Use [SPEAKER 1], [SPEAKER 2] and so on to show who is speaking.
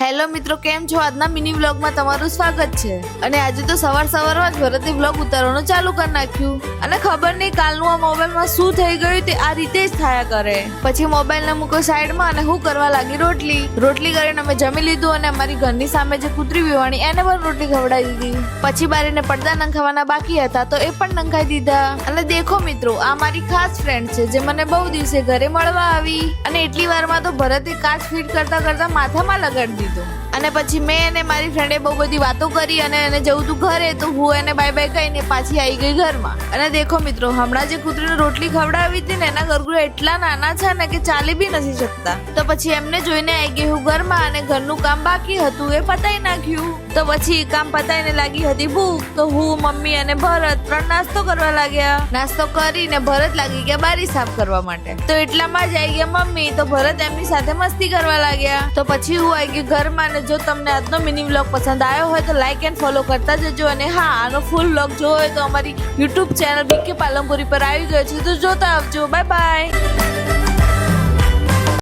[SPEAKER 1] Hello મિત્રો, કેમ છો? આજના મિની વ્લોગમાં તમારું સ્વાગત છે. અને આજે તો સવારમાં જ ભરતે વ્લોગ ઉતારવાનું ચાલુ કરી નાખ્યું. અને ખબર નહીં કાલનું આ મોબાઈલમાં શું થઈ ગયું તે આ રીતે જ થયા કરે. પછી મોબાઈલને મૂકો સાઈડમાં અને હું કરવા લાગી રોટલી કરીને અમે જમી લીધું અને અમારી ઘરની સામે જે કૂતરી વિવાણી એને પણ રોટલી ખવડાવી દીધી. પછી બારીને પડદા નંખાવાના બાકી હતા તો એ પણ નંખાઈ દીધા. અને દેખો મિત્રો, આ મારી ખાસ ફ્રેન્ડ છે જે મને બહુ દિવસે ઘરે મળવા આવી. અને એટલી વારમાં તો ભરતે કાચ ફિટ કરતા માથામાં લગાડી દીધો. અને પછી મેં અને મારી ફ્રેન્ડે બહુ બધી વાતો કરી અને એને જવું તું ઘરે, તો હું એને બાય બાય કહીને પાછી આવી ગઈ ઘરમાં. અને દેખો મિત્રો, હમણાં જે કૂતરીને રોટલી ખવડાવી હતી ને એના ગરગુડા એટલા નાના છે ને કે ચાલી બી નથી શકતા. તો પછી એમને જોઈને આવી ગઈ હું ઘરમાં અને ઘરનું કામ બાકી હતું એ પતાઈ નાખ્યું. તો પછી કામ પતાઈને લાગી હતી ભૂખ, તો હું, મમ્મી અને ભરત 3 નાસ્તો કરવા લાગ્યા. નાસ્તો કરીને ભરત લાગી ગયા બારી સાફ કરવા માટે. તો એટલામાં જ આવી ગયા મમ્મી, તો ભરત એમની સાથે મસ્તી કરવા લાગ્યા. તો પછી હું આવી ગઈ ઘરમાં. અને જો તમને આજનો મિની વ્લોગ પસંદ આવ્યો હોય તો લાઈક એન્ડ ફોલો કરતા જજો. અને હા, આનો ફૂલ વ્લોગ જોવો હોય તો અમારી યુટ્યુબ ચેનલ બીકે પાલનપુરી પર આવી ગયો છે, તો જોતા આવજો. Bye bye.